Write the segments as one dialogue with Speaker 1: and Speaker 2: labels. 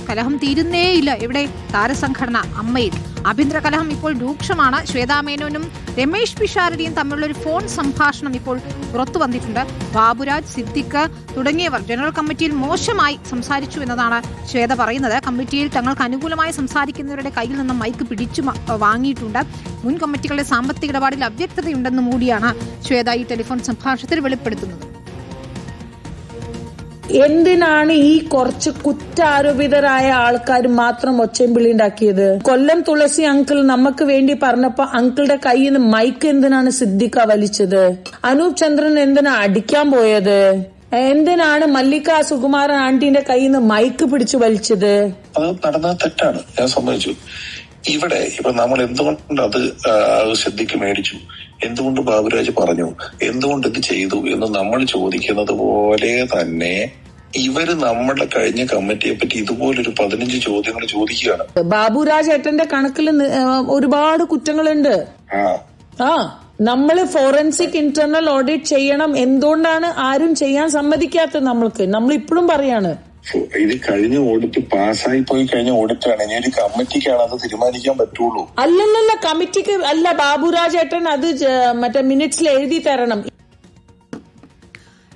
Speaker 1: കലഹം തീരുന്നേയില്ല. ഇവിടെ താരസംഘടന അമ്മയിൽ. ആഭ്യന്തര കലഹം ഇപ്പോൾ രൂക്ഷമാണ്. ശ്വേതാ മേനോനും രമേശ് പിഷാരടിയും തമ്മിലുള്ള ഒരു ഫോൺ സംഭാഷണം ഇപ്പോൾ പുറത്തു വന്നിട്ടുണ്ട്. ബാബുരാജ്, സിദ്ദിഖ് തുടങ്ങിയവർ ജനറൽ കമ്മിറ്റിയിൽ മോശമായി സംസാരിച്ചു എന്നതാണ് ശ്വേത പറയുന്നത്. കമ്മിറ്റിയിൽ തങ്ങൾക്ക് അനുകൂലമായി സംസാരിക്കുന്നവരുടെ കയ്യിൽ നിന്ന് മൈക്ക് പിടിച്ചു വാങ്ങിയിട്ടുണ്ട്. മുൻ കമ്മിറ്റികളുടെ സാമ്പത്തിക ഇടപാടിൽ അവ്യക്തതയുണ്ടെന്നും കൂടിയാണ് ശ്വേത ഈ ടെലിഫോൺ സംഭാഷണത്തിൽ വെളിപ്പെടുത്തുന്നത്.
Speaker 2: എന്തിനാണ് ഈ കുറച്ച് കുറ്റാരോപിതരായ ആൾക്കാർ മാത്രം ഒച്ചയും വിളി ഉണ്ടാക്കിയത്? കൊല്ലം തുളസി അങ്കിൾ നമുക്ക് വേണ്ടി പറഞ്ഞപ്പോ അങ്കിളുടെ കയ്യിൽ നിന്ന് മൈക്ക് എന്തിനാണ് സിദ്ദിഖ വലിച്ചത്? അനൂപ് ചന്ദ്രൻ എന്തിനാ അടിക്കാൻ പോയത്? എന്തിനാണ് മല്ലിക സുകുമാരൻ ആന്റിന്റെ കയ്യിൽ നിന്ന് മൈക്ക് പിടിച്ചു വലിച്ചത്?
Speaker 3: അത് നടന്ന തെറ്റാണ്, ഞാൻ സമ്മതിച്ചു. ഇവിടെ ഇപ്പൊ നമ്മൾ എന്തുകൊണ്ട് അത് സിദ്ദിഖ് മേടിച്ചു, എന്തുകൊണ്ട് ബാബുരാജ് പറഞ്ഞു, എന്തുകൊണ്ട് ഇത് ചെയ്തു എന്ന് നമ്മൾ ചോദിക്കുന്നത് പോലെ തന്നെ ഇവര് നമ്മുടെ കഴിഞ്ഞ കമ്മിറ്റിയെ പറ്റി ഇതുപോലൊരു 15 ചോദ്യങ്ങൾ ചോദിക്കുകയാണ്.
Speaker 2: ബാബുരാജ് ഏട്ടന്റെ കണക്കിൽ ഒരുപാട് കുറ്റങ്ങളുണ്ട്. നമ്മള് ഫോറൻസിക് ഇന്റർണൽ ഓഡിറ്റ് ചെയ്യണം. എന്തുകൊണ്ടാണ് ആരും ചെയ്യാൻ സമ്മതിക്കാത്തത്? നമ്മൾ ഇപ്പോഴും പറയാണ്
Speaker 3: ഇത് കഴിഞ്ഞ ഓഡിറ്റ് പാസ്സായി പോയി കഴിഞ്ഞ ഓഡിറ്റാണ്. ഇനി ഒരു കമ്മിറ്റിക്കാണ് അത് തീരുമാനിക്കാൻ പറ്റുള്ളൂ.
Speaker 2: അല്ലല്ല, കമ്മിറ്റിക്ക് അല്ല, ബാബുരാജ് ഏട്ടൻ അത് മറ്റേ മിനിറ്റ്സിൽ എഴുതി തരണം.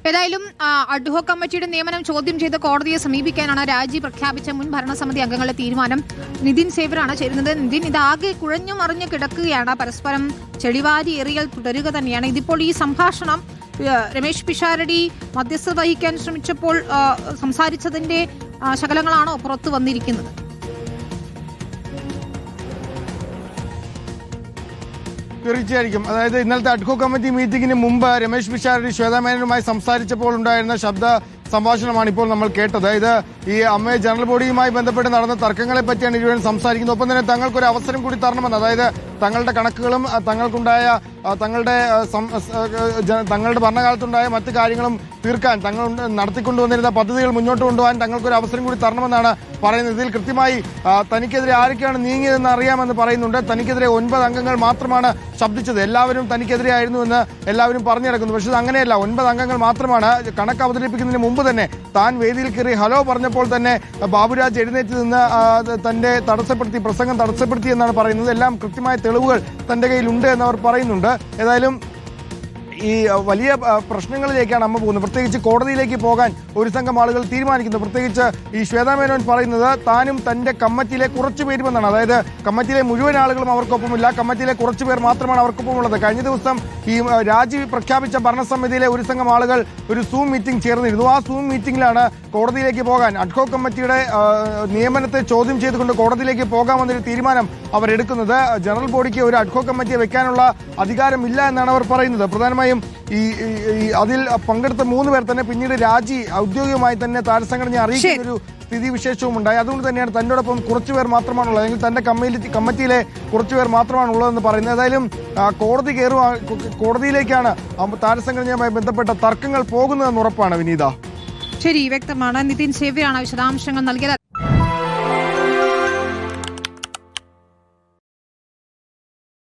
Speaker 1: ഏതായാലും അഡ്ഹോക് കമ്മിറ്റിയുടെ നിയമനം ചോദ്യം ചെയ്ത് കോടതിയെ സമീപിക്കാനാണ് രാജി പ്രഖ്യാപിച്ച മുൻ ഭരണസമിതി അംഗങ്ങളുടെ തീരുമാനം. നിതിൻ സേവ്യറാണ് ചേരുന്നത്. നിതിൻ, ഇതാകെ കുഴഞ്ഞു മറിഞ്ഞു കിടക്കുകയാണ്. പരസ്പരം ചെളിവാരി എറിയൽ തുടരുക തന്നെയാണ്. ഇതിപ്പോൾ ഈ സംഭാഷണം രമേശ് പിഷാരടി മധ്യസ്ഥത വഹിക്കാൻ ശ്രമിച്ചപ്പോൾ സംസാരിച്ചതിന്റെ ശകലങ്ങളാണോ പുറത്തു വന്നിരിക്കുന്നത്?
Speaker 4: തീർച്ചയായിരിക്കും. അതായത് ഇന്നലത്തെ അഡ്ഹോക് കമ്മിറ്റി മീറ്റിംഗിന് മുമ്പ് രമേശ് പിഷാരടി ശ്വേതാ മേനോനുമായി സംസാരിച്ചപ്പോൾ ഉണ്ടായിരുന്ന ശബ്ദ സംഭാഷണമാണ് ഇപ്പോൾ നമ്മൾ കേട്ടത്. ഇത് ഈ അമ്മയെ ജനറൽ ബോഡിയുമായി ബന്ധപ്പെട്ട് നടന്ന തർക്കങ്ങളെ പറ്റിയാണ് ഇരുവരും സംസാരിക്കുന്നത്. ഒപ്പം തന്നെ തങ്ങൾക്കൊരു അവസരം കൂടി തരണമെന്ന്, അതായത് തങ്ങളുടെ കണക്കുകളും തങ്ങൾക്കുണ്ടായ തങ്ങളുടെ ഭരണകാലത്തുണ്ടായ മറ്റു കാര്യങ്ങളും തീർക്കാൻ, തങ്ങൾ നടത്തിക്കൊണ്ടുവന്നിരുന്ന പദ്ധതികൾ മുന്നോട്ട് കൊണ്ടുപോകാൻ തങ്ങൾക്കൊരു അവസരം കൂടി തരണമെന്നാണ് പറയുന്നത്. ഇതിൽ കൃത്യമായി തനിക്കെതിരെ ആരൊക്കെയാണ് നീങ്ങിയതെന്ന് അറിയാമെന്ന് പറയുന്നുണ്ട്. തനിക്കെതിരെ 9 അംഗങ്ങൾ മാത്രമാണ് ശബ്ദിച്ചത്. എല്ലാവരും തനിക്കെതിരെ ആയിരുന്നു എന്ന് എല്ലാവരും പറഞ്ഞു നടക്കുന്നു. പക്ഷേ അങ്ങനെയല്ല, 9 അംഗങ്ങൾ മാത്രമാണ്. കണക്ക് അവതരിപ്പിക്കുന്നതിന് മുമ്പ് തന്നെ താൻ വേദിയിൽ കയറി ഹലോ പറഞ്ഞപ്പോൾ തന്നെ ബാബുരാജ് എഴുന്നേറ്റ് നിന്ന് തന്റെ പ്രസംഗം തടസ്സപ്പെടുത്തി എന്നാണ് പറയുന്നത്. എല്ലാം കൃത്യമായ തെളിവുകൾ തന്റെ കയ്യിലുണ്ട് എന്നവർ പറയുന്നുണ്ട്. ഏതായാലും ഈ വലിയ പ്രശ്നങ്ങളിലേക്കാണ് അമ്മ പോകുന്നത്. പ്രത്യേകിച്ച് കോടതിയിലേക്ക് പോകാൻ ഒരു സംഘം ആളുകൾ തീരുമാനിക്കുന്നു. പ്രത്യേകിച്ച് ഈ ശ്വേതാ മേനോൻ പറയുന്നത് താനും തന്റെ കമ്മിറ്റിയിലെ കുറച്ചു പേരുമെന്നാണ്. അതായത് കമ്മിറ്റിയിലെ മുഴുവൻ ആളുകളും അവർക്കൊപ്പമില്ല, കമ്മിറ്റിയിലെ കുറച്ചു പേർ മാത്രമാണ് അവർക്കൊപ്പമുള്ളത്. കഴിഞ്ഞ ദിവസം ഈ രാജി പ്രഖ്യാപിച്ച ഭരണസമിതിയിലെ ഒരു സംഘം ആളുകൾ ഒരു സൂം മീറ്റിംഗ് ചേർന്നിരുന്നു. ആ സൂം മീറ്റിംഗിലാണ് കോടതിയിലേക്ക് പോകാൻ, അഡ്ഹോക് കമ്മിറ്റിയുടെ നിയമനത്തെ ചോദ്യം ചെയ്തുകൊണ്ട് കോടതിയിലേക്ക് പോകാമെന്നൊരു തീരുമാനം അവർ എടുക്കുന്നത്. ജനറൽ ബോഡിക്ക് ഒരു അഡ്ഹോക് കമ്മിറ്റിയെ വെക്കാനുള്ള അധികാരമില്ല എന്നാണ് അവർ പറയുന്നത്. പ്രധാനമായും അതിൽ പങ്കെടുത്ത 3 പേർ തന്നെ പിന്നീട് രാജി ഔദ്യോഗികമായി തന്നെ താരസംഘടനയെ അറിയിക്കുന്ന ഒരു സ്ഥിതിവിശേഷവും ഉണ്ടായി. അതുകൊണ്ട് തന്നെയാണ് തന്നോടൊപ്പം കുറച്ചുപേർ മാത്രമാണുള്ളത്, അല്ലെങ്കിൽ തന്റെ കമ്മിറ്റിയിലെ കുറച്ചുപേർ മാത്രമാണുള്ളതെന്ന് പറയുന്നത്. ഏതായാലും കോടതിയിലേക്കാണ് താരസംഘടനയുമായി ബന്ധപ്പെട്ട തർക്കങ്ങൾ പോകുന്നതെന്ന് ഉറപ്പാണ്. വിനീത,
Speaker 1: ശരി, വ്യക്തമാണ്. നിതിൻ സേവ്യറാണ് വിശദാംശങ്ങൾ നൽകിയത്.